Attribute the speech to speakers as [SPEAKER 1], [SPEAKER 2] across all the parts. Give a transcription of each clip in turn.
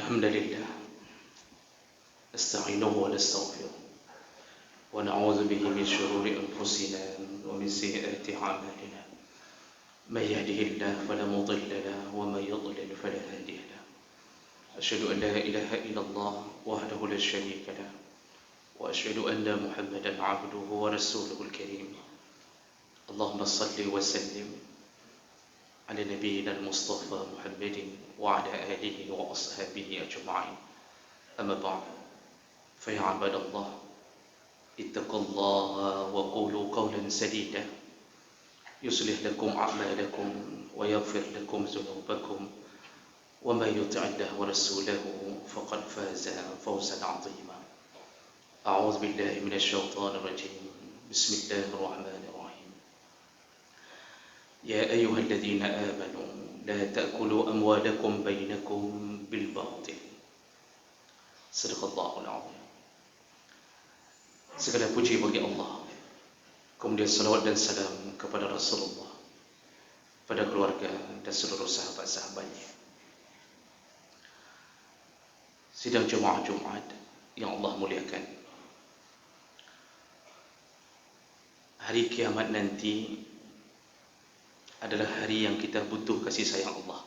[SPEAKER 1] الحمد لله نستعينه ونستغفره ونعوذ به من شرور أنفسنا ومن سيئات أعمالنا. من يهده الله فلا مضل له ومن يضلل فلا هادي له. أشهد أن لا إله إلا الله وحده لا شريك له وأشهد أن محمدا عبده ورسوله الكريم. اللهم صل وسلم على نبينا المصطفى محمد وعلى آله وأصحابه أجمعين. أما بعد، فيا عباد الله، اتقوا الله وقولوا قولا سديدا يصلح لكم أعمالكم ويغفر لكم ذنوبكم، ومن يطع الله ورسوله فقد فاز فوزا عظيما. أعوذ بالله من الشيطان الرجيم. بسم الله الرحمن الرحيم. يا أيها الذين آمنوا لا تأكلوا أموالكم بينكم بالباطل. Sadaqallahul Azim. Segala puji bagi Allah, kemudian salawat dan salam kepada Rasulullah, pada keluarga dan seluruh sahabat-sahabatnya. Sidang Jemaah Jumat yang Allah muliakan, hari kiamat nanti adalah hari yang kita butuh kasih sayang Allah.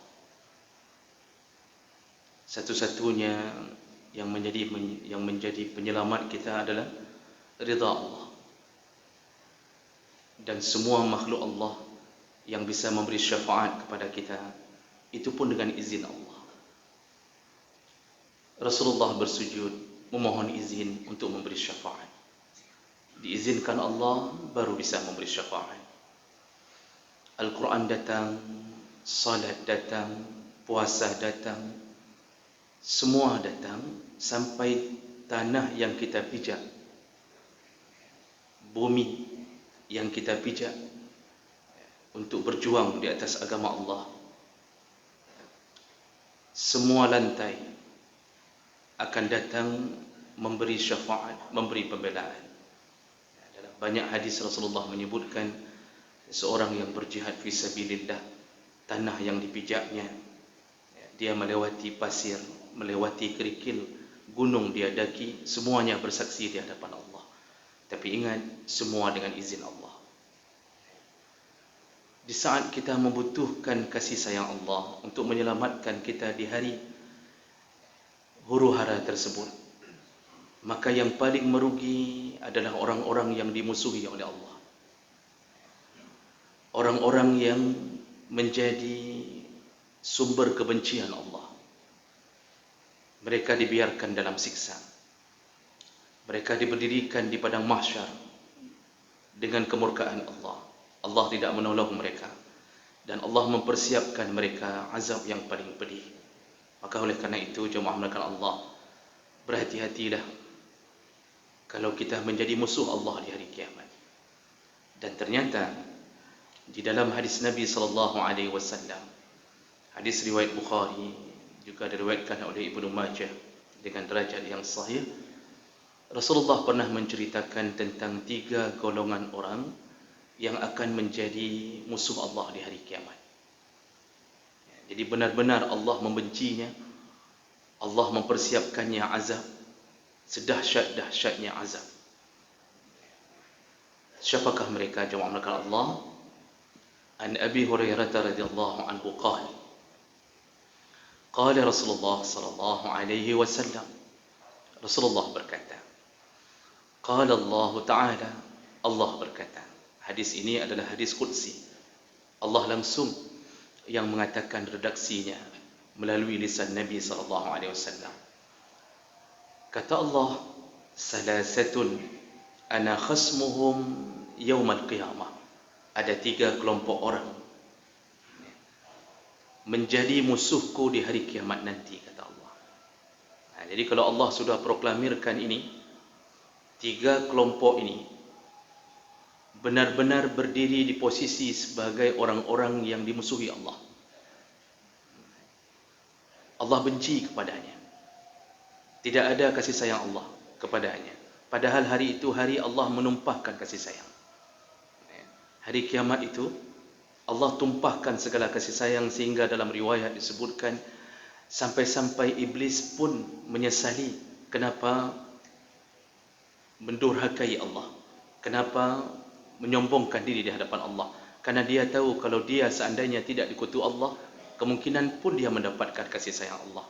[SPEAKER 1] Satu-satunya yang menjadi penyelamat kita adalah ridha Allah. Dan semua makhluk Allah yang bisa memberi syafaat kepada kita, itu pun dengan izin Allah. Rasulullah bersujud memohon izin untuk memberi syafaat. Diizinkan Allah baru bisa memberi syafaat. Al-Quran datang, salat datang, puasa datang, semua datang sampai tanah yang kita pijak, bumi yang kita pijak untuk berjuang di atas agama Allah. Semua lantai akan datang memberi syafaat, memberi pembelaan. Dalam banyak hadis Rasulullah menyebutkan seorang yang berjihad fi sabilillah, tanah yang dipijaknya, dia melewati pasir, melewati kerikil, gunung dia daki, semuanya bersaksi di hadapan Allah. Tapi ingat, semua dengan izin Allah. Di saat kita membutuhkan kasih sayang Allah untuk menyelamatkan kita di hari huru-hara tersebut, maka yang paling merugi adalah orang-orang yang dimusuhi oleh Allah. Orang-orang yang menjadi sumber kebencian Allah. Mereka dibiarkan dalam siksa. Mereka diberdirikan di padang mahsyar dengan kemurkaan Allah. Allah tidak menolong mereka, dan Allah mempersiapkan mereka azab yang paling pedih. Maka oleh karena itu, jemaah melakukan Allah, berhati-hatilah kalau kita menjadi musuh Allah di hari kiamat. Dan ternyata di dalam hadis Nabi SAW, hadis riwayat Bukhari, juga diriwayatkan oleh Ibnu Majah dengan derajat yang sahih, Rasulullah pernah menceritakan tentang 3 golongan orang yang akan menjadi musuh Allah di hari kiamat. Jadi benar-benar Allah membencinya, Allah mempersiapkannya azab, sedahsyat-dahsyatnya azab. Siapakah mereka, jemaah melakukan Allah? An Abi Hurairah radhiyallahu anhu qala, qala Rasulullah sallallahu alaihi wasallam, Rasulullah berkata, qala Allah Ta'ala, Allah berkata. Hadis ini adalah hadis qudsi. Allah langsung yang mengatakan redaksinya melalui lisan Nabi sallallahu alaihi wasallam. Kata Allah, salasatun ana khasmuhum yaumal qiyamah. Ada 3 kelompok orang menjadi musuhku di hari kiamat nanti, kata Allah. Jadi kalau Allah sudah proklamirkan ini, 3 kelompok ini benar-benar berdiri di posisi sebagai orang-orang yang dimusuhi Allah. Allah benci kepadanya. Tidak ada kasih sayang Allah kepadanya. Padahal hari itu hari Allah menumpahkan kasih sayang. Hari kiamat itu Allah tumpahkan segala kasih sayang, sehingga dalam riwayat disebutkan Sampai-sampai iblis pun menyesali kenapa mendurhakai Allah, kenapa menyombongkan diri di hadapan Allah. Karena dia tahu kalau dia seandainya tidak dikutu Allah, kemungkinan pun dia mendapatkan kasih sayang Allah.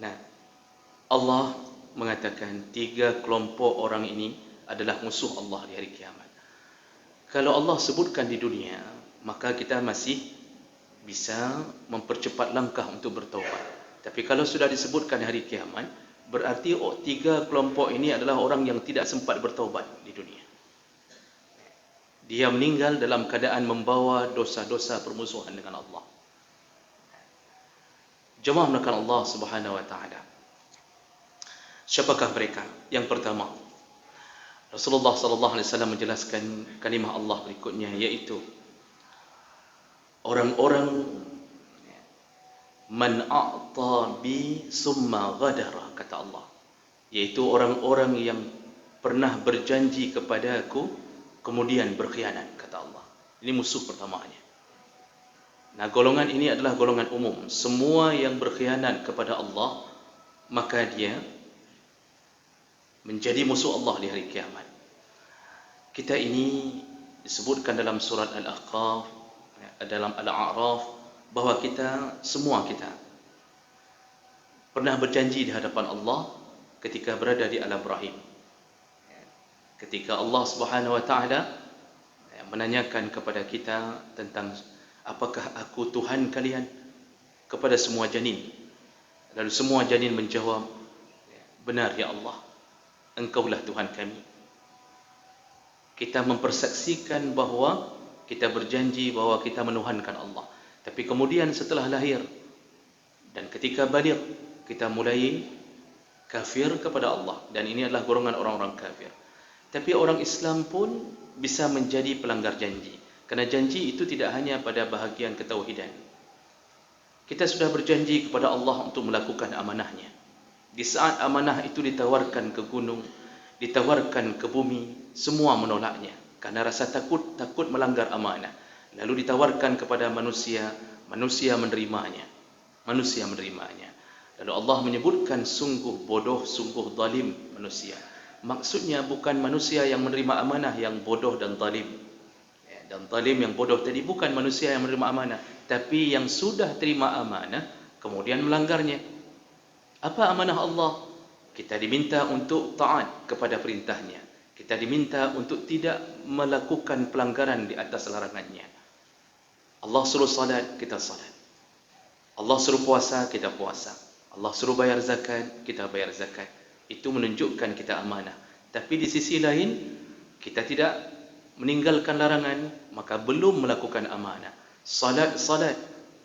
[SPEAKER 1] Nah, Allah mengatakan 3 kelompok orang ini adalah musuh Allah di hari kiamat. Kalau Allah sebutkan di dunia, maka kita masih bisa mempercepat langkah untuk bertaubat. Tapi kalau sudah disebutkan di hari kiamat, berarti 3 kelompok ini adalah orang yang tidak sempat bertaubat di dunia. Dia meninggal dalam keadaan membawa dosa-dosa permusuhan dengan Allah. Jemaah melakukan Allah Subhanahu wa taala. Siapakah mereka? Yang pertama, Rasulullah sallallahu alaihi wasallam menjelaskan kalimah Allah berikutnya, yaitu orang-orang man a'ta bi summa ghadara, kata Allah, yaitu orang-orang yang pernah berjanji kepada aku kemudian berkhianat, kata Allah. Ini musuh pertamanya. Nah, golongan ini adalah golongan umum. Semua yang berkhianat kepada Allah, maka dia menjadi musuh Allah di hari kiamat. Kita ini disebutkan dalam surat Al-Ahqaf, dalam Al-A'raf, bahwa semua kita pernah berjanji di hadapan Allah ketika berada di alam rahim. Ketika Allah Subhanahu wa taala menanyakan kepada kita tentang apakah aku Tuhan kalian, kepada semua janin. Lalu semua janin menjawab, benar ya Allah, Engkaulah Tuhan kami. Kita mempersaksikan bahawa kita berjanji bahawa kita menuhankan Allah. Tapi kemudian setelah lahir dan ketika baligh, kita mulai kafir kepada Allah. Dan ini adalah golongan orang-orang kafir. Tapi orang Islam pun bisa menjadi pelanggar janji. Kerana janji itu tidak hanya pada bahagian ketauhidan. Kita sudah berjanji kepada Allah untuk melakukan amanahnya. Di saat amanah itu ditawarkan ke gunung, ditawarkan ke bumi, semua menolaknya. Karena rasa takut melanggar amanah. Lalu ditawarkan kepada manusia, manusia menerimanya. Manusia menerimanya. Lalu Allah menyebutkan sungguh bodoh, sungguh zalim manusia. Maksudnya bukan manusia yang menerima amanah yang bodoh dan zalim. Dan zalim yang bodoh tadi bukan manusia yang menerima amanah, tapi yang sudah terima amanah kemudian melanggarnya. Apa amanah Allah? Kita diminta untuk taat kepada perintahnya. Kita diminta untuk tidak melakukan pelanggaran di atas larangannya. Allah suruh salat, kita salat. Allah suruh puasa, kita puasa. Allah suruh bayar zakat, kita bayar zakat. Itu menunjukkan kita amanah. Tapi di sisi lain, kita tidak meninggalkan larangan, maka belum melakukan amanah. Salat,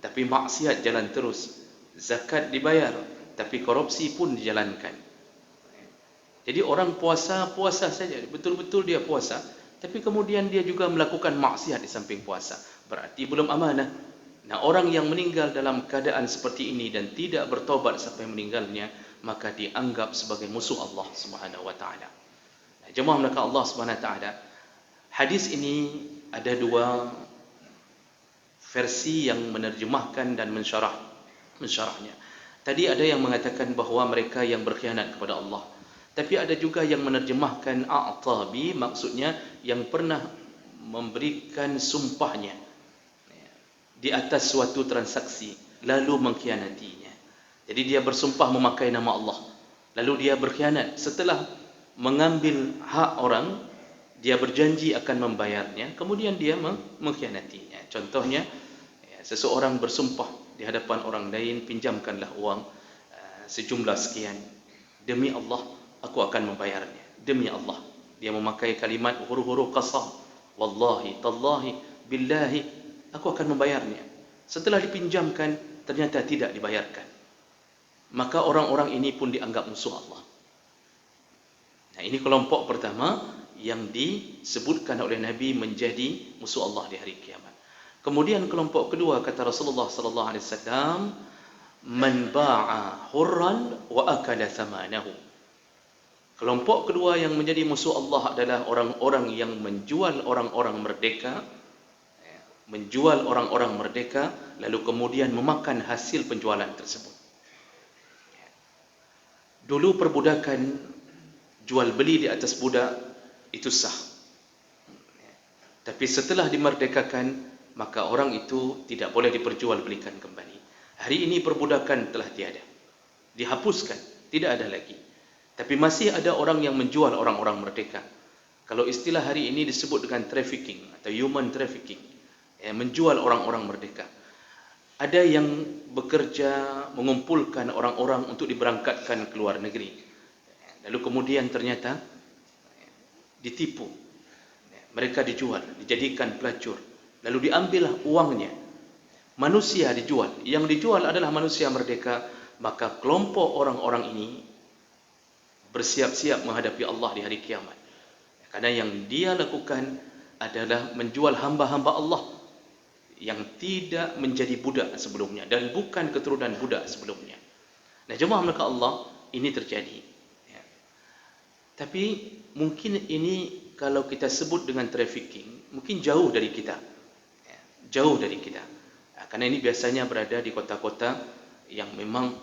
[SPEAKER 1] tapi maksiat jalan terus. Zakat dibayar, tapi korupsi pun dijalankan. Jadi orang puasa saja, betul-betul dia puasa, tapi kemudian dia juga melakukan maksiat di samping puasa. Berarti belum amanah. Nah, orang yang meninggal dalam keadaan seperti ini dan tidak bertobat sampai meninggalnya, maka dianggap sebagai musuh Allah Subhanahu wa taala. Nah, jemaah melakukan Allah Subhanahu wa taala. Hadis ini ada 2 versi yang menerjemahkan dan mensyarahnya. Tadi ada yang mengatakan bahawa mereka yang berkhianat kepada Allah. Tapi ada juga yang menerjemahkan a'tabi, maksudnya yang pernah memberikan sumpahnya di atas suatu transaksi lalu mengkhianatinya. Jadi dia bersumpah memakai nama Allah, lalu dia berkhianat. Setelah mengambil hak orang, dia berjanji akan membayarnya, kemudian dia mengkhianatinya. Contohnya, seseorang bersumpah di hadapan orang lain, pinjamkanlah uang sejumlah sekian, demi Allah aku akan membayarnya. Demi Allah, dia memakai kalimat huruf-huruf qasam, wallahi, tallahi, billahi, aku akan membayarnya. Setelah dipinjamkan, ternyata tidak dibayarkan. Maka orang-orang ini pun dianggap musuh Allah. Nah, ini kelompok pertama yang disebutkan oleh Nabi menjadi musuh Allah di hari kiamat. Kemudian kelompok kedua, kata Rasulullah sallallahu alaihi wasallam, man ba'a hurran wa akala thamanahu. Kelompok kedua yang menjadi musuh Allah adalah orang-orang yang menjual orang-orang merdeka, menjual orang-orang merdeka, lalu kemudian memakan hasil penjualan tersebut. Dulu perbudakan, jual beli di atas budak, itu sah. Tapi setelah dimerdekakan, maka orang itu tidak boleh diperjualbelikan kembali. Hari ini perbudakan telah tiada, dihapuskan, tidak ada lagi. Tapi masih ada orang yang menjual orang-orang merdeka. Kalau istilah hari ini disebut dengan trafficking atau human trafficking, menjual orang-orang merdeka. Ada yang bekerja mengumpulkan orang-orang untuk diberangkatkan ke luar negeri. Lalu kemudian ternyata ditipu. Mereka dijual, dijadikan pelacur. Lalu diambillah uangnya. Manusia dijual. Yang dijual adalah manusia merdeka. Maka kelompok orang-orang ini bersiap-siap menghadapi Allah di hari kiamat. Karena yang dia lakukan adalah menjual hamba-hamba Allah yang tidak menjadi budak sebelumnya dan bukan keturunan budak sebelumnya. Nah, jemaah maka Allah, ini terjadi. Ya. Tapi mungkin ini kalau kita sebut dengan trafficking, mungkin jauh dari kita. Ya, jauh dari kita. Nah, karena ini biasanya berada di kota-kota yang memang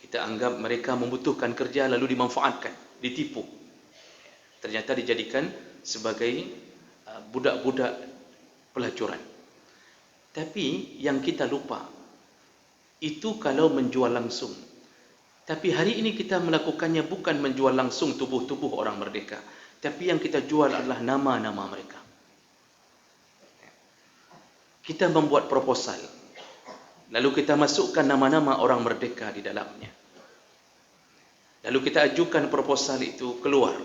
[SPEAKER 1] kita anggap mereka membutuhkan kerja lalu dimanfaatkan, ditipu. Ternyata dijadikan sebagai budak-budak pelacuran. Tapi yang kita lupa, itu kalau menjual langsung. Tapi hari ini kita melakukannya bukan menjual langsung tubuh-tubuh orang merdeka. Tapi yang kita jual adalah nama-nama mereka. Kita membuat proposal. Lalu kita masukkan nama-nama orang merdeka di dalamnya. Lalu kita ajukan proposal itu keluar.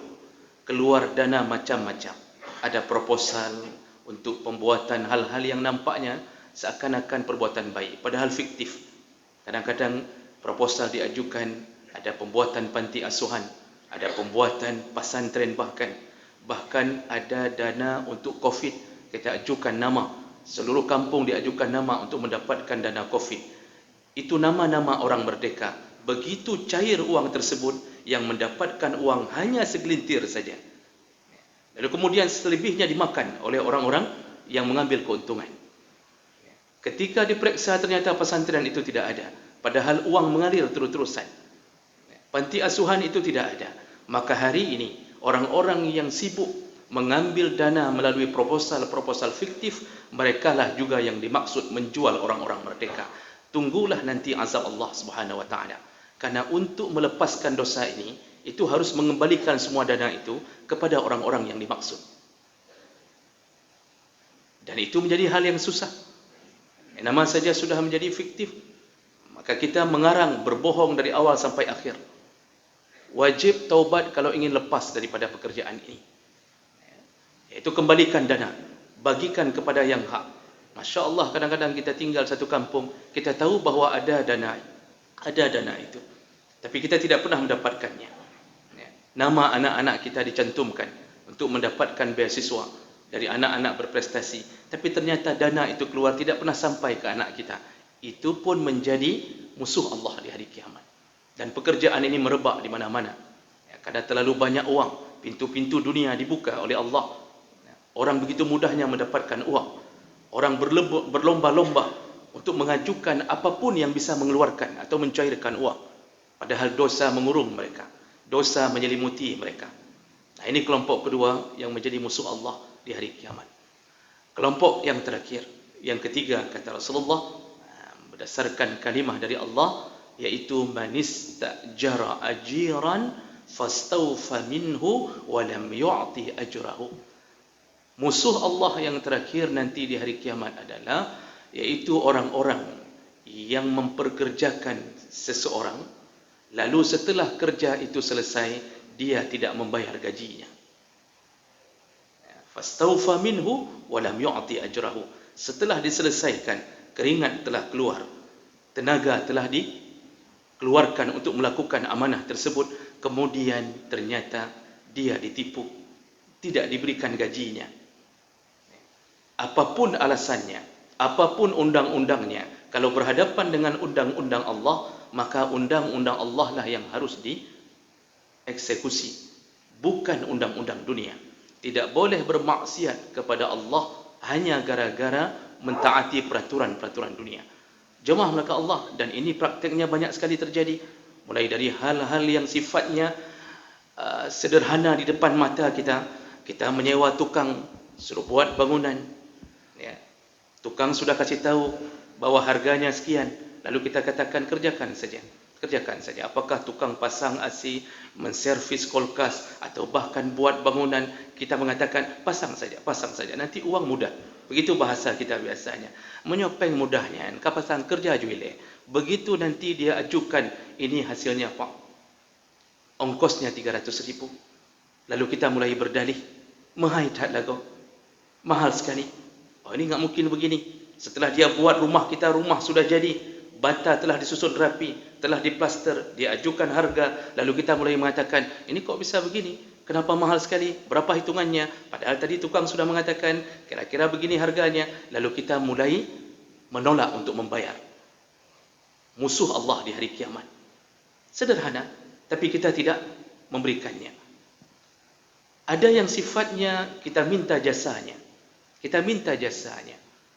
[SPEAKER 1] Keluar dana macam-macam. Ada proposal untuk pembuatan hal-hal yang nampaknya seakan-akan perbuatan baik, padahal fiktif. Kadang-kadang proposal diajukan, ada pembuatan panti asuhan, ada pembuatan pesantren bahkan ada dana untuk COVID. Kita ajukan nama, seluruh kampung diajukan nama untuk mendapatkan dana COVID. Itu nama-nama orang merdeka. Begitu cair uang tersebut, yang mendapatkan uang hanya segelintir saja. Lalu kemudian selebihnya dimakan oleh orang-orang yang mengambil keuntungan. Ketika diperiksa ternyata pesantren itu tidak ada, padahal uang mengalir terus-terusan. Panti asuhan itu tidak ada. Maka hari ini orang-orang yang sibuk mengambil dana melalui proposal-proposal fiktif, merekalah juga yang dimaksud menjual orang-orang merdeka. Tunggulah nanti azab Allah Subhanahu wa taala. Karena untuk melepaskan dosa ini, itu harus mengembalikan semua dana itu kepada orang-orang yang dimaksud. Dan itu menjadi hal yang susah. Nama saja sudah menjadi fiktif. Maka kita mengarang berbohong dari awal sampai akhir. Wajib taubat kalau ingin lepas daripada pekerjaan ini. Yaitu kembalikan dana, bagikan kepada yang hak. Masya Allah, kadang-kadang kita tinggal satu kampung, kita tahu bahawa ada dana itu, tapi kita tidak pernah mendapatkannya. Nama anak-anak kita dicantumkan untuk mendapatkan beasiswa dari anak-anak berprestasi, tapi ternyata dana itu keluar tidak pernah sampai ke anak kita. Itu pun menjadi musuh Allah di hari kiamat. Dan pekerjaan ini merebak di mana-mana. Karena terlalu banyak uang, pintu-pintu dunia dibuka oleh Allah. Orang begitu mudahnya mendapatkan uang. Orang berlomba-lomba untuk mengajukan apapun yang bisa mengeluarkan atau mencairkan uang. Padahal dosa mengurung mereka. Dosa menyelimuti mereka. Nah, ini kelompok kedua yang menjadi musuh Allah di hari kiamat. Kelompok yang terakhir, yang ketiga, kata Rasulullah, berdasarkan kalimah dari Allah, yaitu manistajara ajiran fastawfa minhu wa lam yu'ti ajrahu. Musuh Allah yang terakhir nanti di hari kiamat adalah yaitu orang-orang yang memperkerjakan seseorang, lalu setelah kerja itu selesai dia tidak membayar gajinya. Fastawfa minhu wa lam yu'ti ajrahu. Setelah diselesaikan, keringat telah keluar, tenaga telah dikeluarkan untuk melakukan amanah tersebut, kemudian ternyata dia ditipu, tidak diberikan gajinya. Apapun alasannya, apapun undang-undangnya, kalau berhadapan dengan undang-undang Allah, maka undang-undang Allah lah yang harus dieksekusi, bukan undang-undang dunia. Tidak boleh bermaksiat kepada Allah hanya gara-gara mentaati peraturan-peraturan dunia. Jemaah mereka Allah, dan ini praktiknya banyak sekali terjadi, mulai dari hal-hal yang sifatnya sederhana di depan mata kita. Kita menyewa tukang suruh buat bangunan, ya. Tukang sudah kasih tahu bahwa harganya sekian, lalu kita katakan kerjakan saja. Apakah tukang pasang AC, menservis kulkas, atau bahkan buat bangunan, kita mengatakan pasang saja, nanti uang mudah. Begitu bahasa kita biasanya. Menyopeng mudahnya, kapasan kerja juile. Begitu nanti dia ajukan, ini hasilnya Pak, ongkosnya 300.000. Lalu kita mulai berdalih, mahal tak lagu, mahal sekali. Oh, ini enggak mungkin begini. Setelah dia buat rumah kita, rumah sudah jadi, bata telah disusun rapi, telah diplaster, dia ajukan harga, lalu kita mulai mengatakan, ini kok bisa begini? Kenapa mahal sekali? Berapa hitungannya? Padahal tadi tukang sudah mengatakan, kira-kira begini harganya. Lalu kita mulai menolak untuk membayar. Musuh Allah di hari kiamat. Sederhana, tapi kita tidak memberikannya. Ada yang sifatnya kita minta jasanya.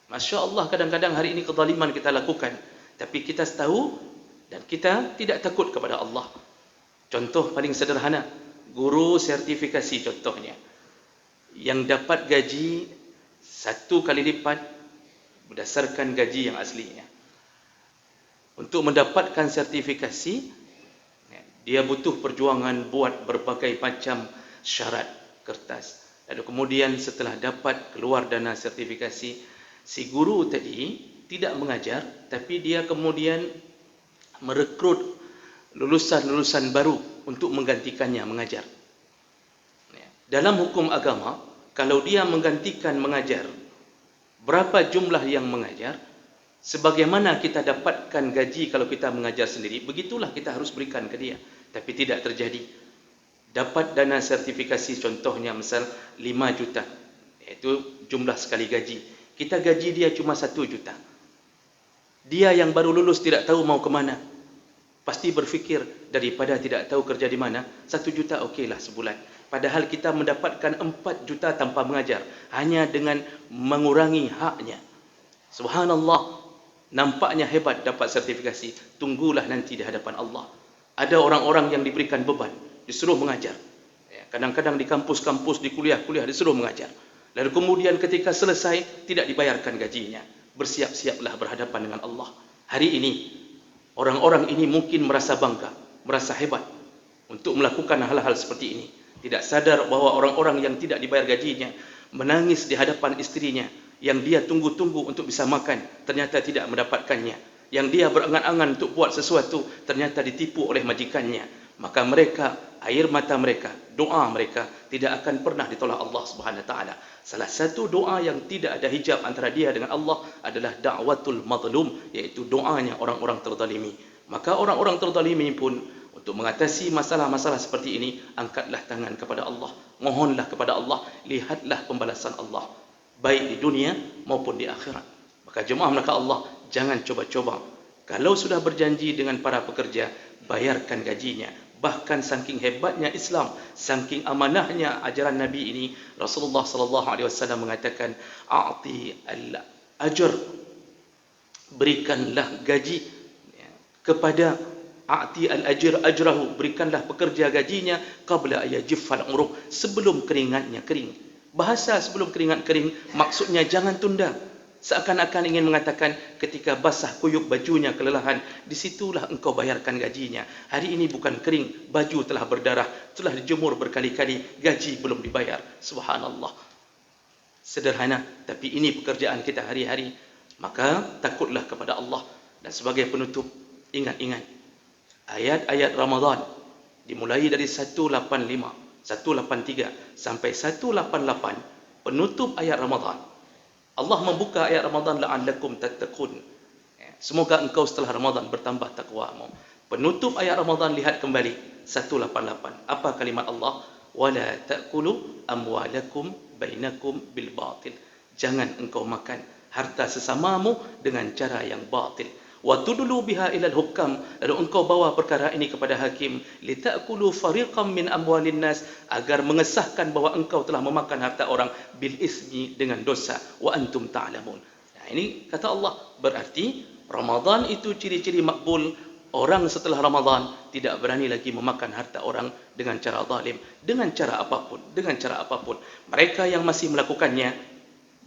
[SPEAKER 1] Masya Allah, kadang-kadang hari ini kezaliman kita lakukan, tapi kita tahu dan kita tidak takut kepada Allah. Contoh paling sederhana, guru sertifikasi contohnya, yang dapat gaji 1 kali lipat berdasarkan gaji yang aslinya. Untuk mendapatkan sertifikasi, dia butuh perjuangan buat berbagai macam syarat kertas. Lalu kemudian setelah dapat keluar dana sertifikasi, si guru tadi tidak mengajar, tapi dia kemudian merekrut lulusan-lulusan baru untuk menggantikannya mengajar. Dalam hukum agama, kalau dia menggantikan mengajar, berapa jumlah yang mengajar, sebagaimana kita dapatkan gaji kalau kita mengajar sendiri, begitulah kita harus berikan ke dia. Tapi tidak terjadi. Dapat dana sertifikasi contohnya misal 5 juta, iaitu jumlah sekali gaji. Kita gaji dia cuma 1 juta. Dia yang baru lulus tidak tahu mau ke mana. Pasti berfikir, daripada tidak tahu kerja di mana, 1 juta okeylah sebulan. Padahal kita mendapatkan 4 juta tanpa mengajar, hanya dengan mengurangi haknya. Subhanallah, nampaknya hebat dapat sertifikasi. Tunggulah nanti di hadapan Allah. Ada orang-orang yang diberikan beban, disuruh mengajar. Kadang-kadang di kampus-kampus, di kuliah-kuliah disuruh mengajar. Lalu kemudian ketika selesai, tidak dibayarkan gajinya. Bersiap-siaplah berhadapan dengan Allah. Hari ini, orang-orang ini mungkin merasa bangga, merasa hebat untuk melakukan hal-hal seperti ini. Tidak sadar bahwa orang-orang yang tidak dibayar gajinya menangis di hadapan istrinya yang dia tunggu-tunggu untuk bisa makan, ternyata tidak mendapatkannya. Yang dia berangan-angan untuk buat sesuatu, ternyata ditipu oleh majikannya. Maka mereka, air mata mereka, doa mereka tidak akan pernah ditolak Allah Subhanahu Wa Taala. Salah satu doa yang tidak ada hijab antara dia dengan Allah adalah da'watul mazlum, iaitu doanya orang-orang terzalimi. Maka orang-orang terzalimi pun untuk mengatasi masalah-masalah seperti ini, angkatlah tangan kepada Allah, mohonlah kepada Allah, lihatlah pembalasan Allah, baik di dunia maupun di akhirat. Maka jemaah mereka Allah, jangan coba-coba. Kalau sudah berjanji dengan para pekerja, bayarkan gajinya. Bahkan saking hebatnya Islam, saking amanahnya ajaran Nabi ini, Rasulullah SAW mengatakan, a'ti al-ajr, berikanlah gaji kepada a'ti al-ajr ajrahu, berikanlah pekerja gajinya qabla ayajifal uruq, sebelum keringatnya kering. Bahasa sebelum keringat kering maksudnya jangan tunda. Seakan-akan ingin mengatakan ketika basah kuyup bajunya kelelahan, disitulah engkau bayarkan gajinya. Hari ini bukan kering, baju telah berdarah, telah dijemur berkali-kali, gaji belum dibayar. Subhanallah. Sederhana, tapi ini pekerjaan kita hari-hari. Maka takutlah kepada Allah. Dan sebagai penutup, ingat-ingat ayat-ayat Ramadan dimulai dari 185, 183 sampai 188, penutup ayat Ramadan. Allah membuka ayat Ramadan, la'allakum tattaqun. Semoga engkau setelah Ramadan bertambah takwamu. Penutup ayat Ramadan, lihat kembali 188. Apa kalimat Allah? Wala ta'kulu amwalakum bainakum bil batil. Jangan engkau makan harta sesamamu dengan cara yang batil. wa tudlu biha ila al-hukam, lalu engkau bawa perkara ini kepada hakim, litakulu fariqam min amwalin nas, agar mengesahkan bahawa engkau telah memakan harta orang bil ismi, dengan dosa, wa antum ta'lamun. Nah, ini kata Allah, berarti Ramadan itu ciri-ciri makbul. Orang setelah Ramadan tidak berani lagi memakan harta orang dengan cara zalim, dengan cara apapun. Mereka yang masih melakukannya,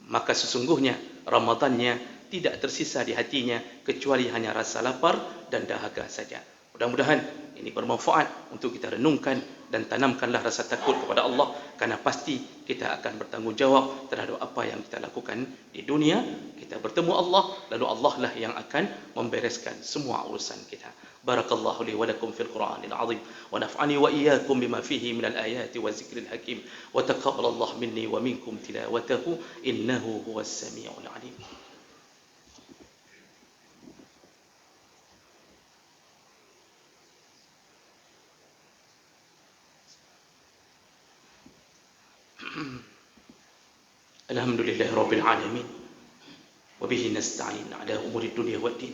[SPEAKER 1] maka sesungguhnya Ramadannya tidak tersisa di hatinya kecuali hanya rasa lapar dan dahaga saja. Mudah-mudahan ini bermanfaat untuk kita renungkan dan tanamkanlah rasa takut kepada Allah, karena pasti kita akan bertanggungjawab terhadap apa yang kita lakukan di dunia. Kita bertemu Allah, lalu Allah lah yang akan membereskan semua urusan kita. Barakallahu li wa lakum fil Qur'anil azim, wa naf'ani wa iyyakum bima fihi minal ayati wa zikril hakim, wa taqabbalallahu minni wa minkum tilawatahu innahu huwas samiul alim. Alhamdulillah Rabbil Alamin, wa bihi nasta'in ala umuri dunya waddin.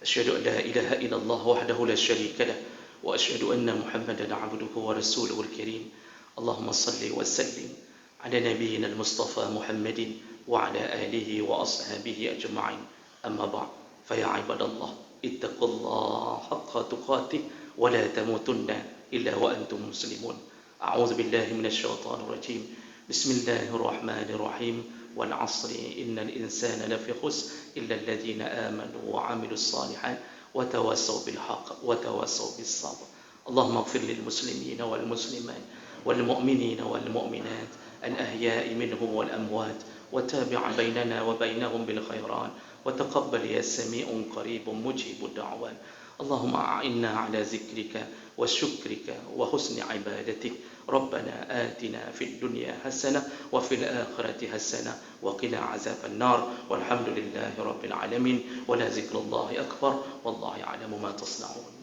[SPEAKER 1] Asyhadu an la ilaha illallah wahdahu la syarika lah, wa asyhadu anna Muhammadan abduhu wa rasuluhul karim. Allahumma salli wa sallim ala nabiyyina al-Mustafa Muhammadin wa ala alihi wa ashabihi ajma'in. Amma ba'd, fa ya ibadallah, ittaqullaha haqqa tuqatih wa la tamutunna illa wa antum muslimun. A'udzu billahi minasy syaithanir rajim. Bismillahirrahmanirrahim. Wal 'asri innal insana lafi khusr illa alladhina amanu wa 'amilus salihat wa tawassaw bil haqq wa tawassaw bis sabr. Allahumma ighfir lil muslimina wal muslimat wal mu'minina wal mu'minat al ahya'i minhum wal amwat wa tabi' bainana wa bainahum bil khairat wa taqabbal ya sami'un qaribun mujibud da'wat. Allahumma a'inna 'ala zikrika wa syukrika wa husni 'ibadatik. ربنا آتنا في الدنيا حسنة وفي الآخرة حسنة وقنا عذاب النار والحمد لله رب العالمين ولا ذكر الله أكبر والله يعلم ما تصنعون.